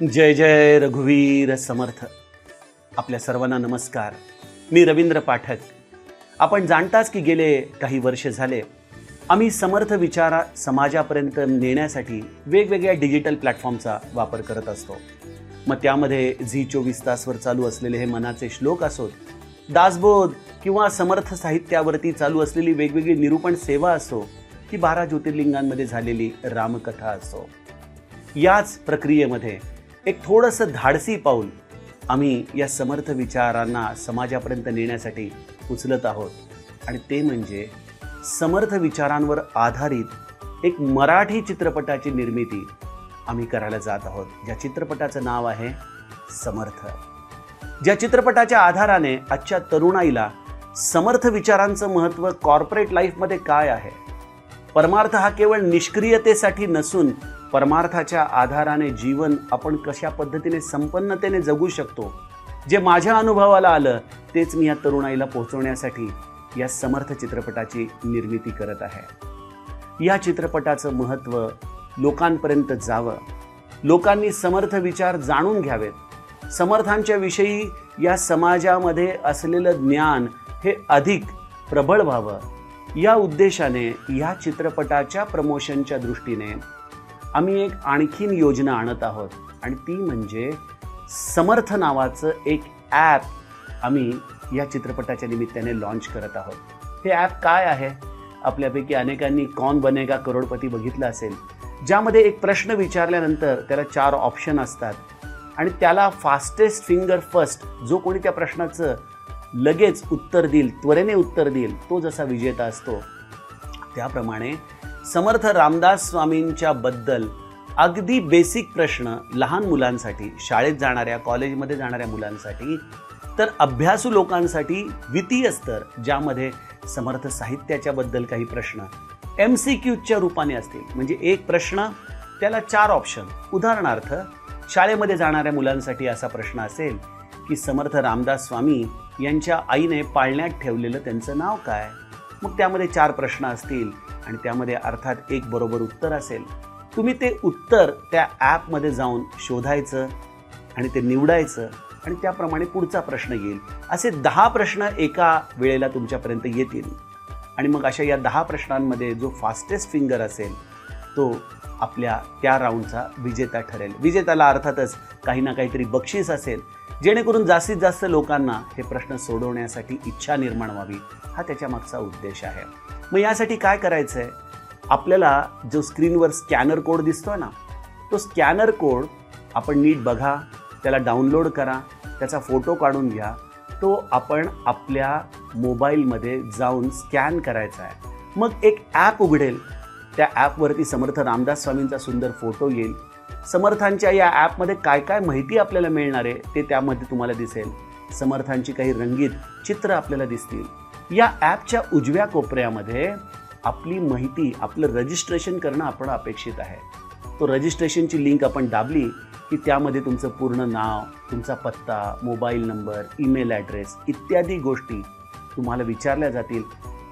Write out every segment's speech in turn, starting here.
जय जय रघुवीर समर्थ. आपल्या सर्वांना नमस्कार. मी रवींद्र पाठक. आपण जाणताच की गेले काही वर्ष झाले आम्ही समर्थ विचार समाजापर्यंत नेण्यासाठी वेगवेगळ्या डिजिटल प्लॅटफॉर्मचा वापर करत असतो. मग त्यामध्ये झी 24 तासवर चालू असलेले हे मनाचे श्लोक असोत, दासबोध किंवा समर्थ साहित्यावरती चालू असलेली वेगवेगळी निरूपण सेवा असो की 12 ज्योतिर्लिंगांमध्ये झालेली रामकथा असो, याच प्रक्रियेमध्ये एक थोडंसं धाडसी पाऊल आम्ही या समर्थ विचारांना समाजापर्यंत नेण्यासाठी उचलत आहोत. आणि ते म्हणजे समर्थ विचारांवर आधारित एक मराठी चित्रपटाची निर्मिती आम्ही करायला जात आहोत, ज्या चित्रपटाचं नाव आहे समर्थ. ज्या चित्रपटाच्या आधाराने आजच्या तरुणाईला समर्थ विचारांचं महत्त्व कॉर्पोरेट लाईफमध्ये काय आहे, परमार्थ हा केवळ निष्क्रियतेसाठी नसून परमार्थाच्या आधाराने जीवन आपण कशा पद्धतीने संपन्नतेने जगू शकतो, जे माझ्या अनुभवाला आलं तेच मी या तरुणाईला पोहोचवण्यासाठी या समर्थ चित्रपटाची निर्मिती करत आहे. या चित्रपटाचं महत्त्व लोकांपर्यंत जावं, लोकांनी समर्थ विचार जाणून घ्यावेत, समर्थांच्या विषयी या समाजामध्ये असलेलं ज्ञान हे अधिक प्रबळ व्हावं, या उद्देशाने या चित्रपटाच्या प्रमोशनच्या दृष्टीने आम्ही एक आणखीन योजना आणत आहोत. आणि ती म्हणजे समर्थ नावाचं एक ॲप आम्ही या चित्रपटाच्या निमित्ताने लॉन्च करत आहोत. हे ॲप काय आहे? आपल्यापैकी अनेकांनी कौन बनेगा करोडपती बघितलं असेल, ज्यामध्ये एक प्रश्न विचारल्यानंतर त्याला 4 ऑप्शन असतात आणि त्याला फास्टेस्ट फिंगर फर्स्ट जो कोणी त्या प्रश्नाचं लगेच उत्तर देईल, त्वरेने उत्तर देईल, तो जसा विजेता असतो, त्याप्रमाणे समर्थ रामदास स्वामींच्या बद्दल अगदी बेसिक प्रश्न लहान मुलांसाठी, शाळेत जाणाऱ्या, कॉलेजमध्ये जाणाऱ्या मुलांसाठी, तर अभ्यासू लोकांसाठी द्वितीय स्तर, ज्यामध्ये समर्थ साहित्याच्या बद्दल काही प्रश्न MCQच्या रूपाने असतील. म्हणजे एक प्रश्न त्याला 4 ऑप्शन. उदाहरणार्थ शाळेमध्ये जाणाऱ्या मुलांसाठी असा प्रश्न असेल की समर्थ रामदास स्वामी यांच्या आईने पाळण्यात ठेवलेलं त्यांचं नाव काय? मग त्यामध्ये 4 प्रश्न असतील आणि त्यामध्ये अर्थात एक बरोबर उत्तर असेल. तुम्ही ते उत्तर त्या ॲपमध्ये जाऊन शोधायचं आणि ते निवडायचं आणि त्याप्रमाणे पुढचा प्रश्न येईल. असे 10 प्रश्न एका वेळेला तुमच्यापर्यंत येतील आणि मग अशा या 10 प्रश्नांमध्ये जो फास्टेस्ट फिंगर असेल तो आपल्या त्या राऊंडचा विजेता ठरेल. विजेत्याला अर्थातच काही ना काहीतरी बक्षीस असेल, जेणेकरून जास्तीत जास्त लोकांना हे प्रश्न सोडवण्यासाठी इच्छा निर्माण व्हावी, हा त्याच्या मागचा उद्देश आहे. मग यासाठी काय करायचं आहे? आपल्याला जो स्क्रीनवर स्कॅनर कोड दिसतोय ना, तो स्कॅनर कोड आपण नीट बघा, त्याला डाउनलोड करा, त्याचा फोटो काढून घ्या, तो आपण आपल्या मोबाईलमध्ये जाऊन स्कॅन करायचा आहे. मग एक ॲप उघडेल, त्या ॲपवरती समर्थ रामदास स्वामींचा सुंदर फोटो येईल. समर्थांच्या या ॲपमध्ये काय काय माहिती आपल्याला मिळणार आहे ते त्यामध्ये तुम्हाला दिसेल. समर्थांची काही रंगीत चित्र आपल्याला दिसतील. या ॲपच्या उजव्या कोपऱ्यामध्ये आपली माहिती, आपलं रजिस्ट्रेशन करणं आपण अपेक्षित आहे. तो रजिस्ट्रेशनची लिंक आपण दाबली की त्यामध्ये तुमचं पूर्ण नाव, तुमचा पत्ता, मोबाईल नंबर, ईमेल ॲड्रेस इत्यादी गोष्टी तुम्हाला विचारल्या जातील.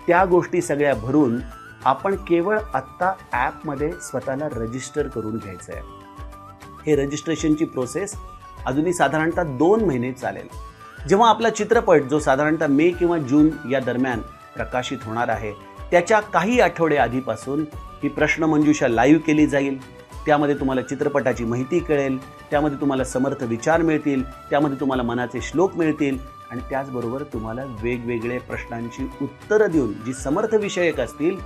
त्या गोष्टी सगळ्या भरून आपण केवळ आत्ता ॲपमध्ये स्वतःला रजिस्टर करून घ्यायचं आहे. हे रजिस्ट्रेशनची प्रोसेस अजूनही साधारणतः 2 महिने चालेल. जेव्हा आपला चित्रपट जो साधारणतः मे किंवा जून या दरम्यान प्रकाशित होणार आहे, त्याच्या काही आठवडे आधीपासून ही प्रश्नमंजुषा लाईव्ह केली जाईल. त्यामध्ये तुम्हाला चित्रपटाची माहिती कळेल, त्यामध्ये तुम्हाला समर्थ विचार मिळतील, त्यामध्ये तुम्हाला मनाचे श्लोक मिळतील आणि त्याचबरोबर तुम्हाला वेगवेगळे प्रश्नांची उत्तरं देऊन जी समर्थ विषयक असतील,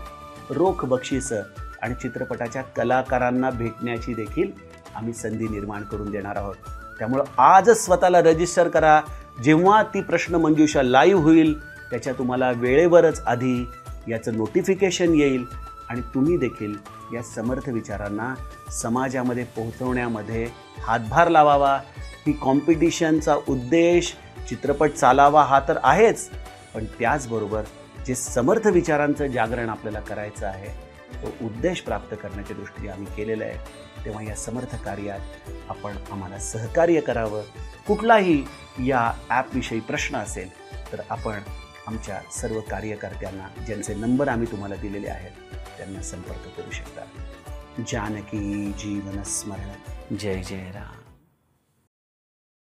रोख बक्षिसं आणि चित्रपटाच्या कलाकारांना भेटण्याची देखील आम्ही संधी निर्माण करून देणार आहोत. त्यामुळं आजच स्वतःला रजिस्टर करा. जेव्हा ती प्रश्नमंजुषा लाईव्ह होईल त्याच्या तुम्हाला वेळेवरच आधी याचं नोटिफिकेशन येईल आणि तुम्ही देखील या समर्थ विचारांना समाजामध्ये पोहोचवण्यामध्ये हातभार लावावा. ही कॉम्पिटिशनचा उद्देश चित्रपट चालावा हा तर आहेच, पण त्याचबरोबर जे समर्थ विचारांचं जागरण आपल्याला करायचं आहे तो उद्देश प्राप्त करण्याच्या दृष्टीने आम्ही केलेलं आहे. तेव्हा या समर्थ कार्यात आपण आम्हाला सहकार्य करावं. कुठलाही या ॲपविषयी प्रश्न असेल तर आपण आमच्या सर्व कार्यकर्त्यांना, ज्यांचे नंबर आम्ही तुम्हाला दिलेले आहेत, त्यांना संपर्क करू शकता. जानकी जीवन स्मरण. जय जय राम.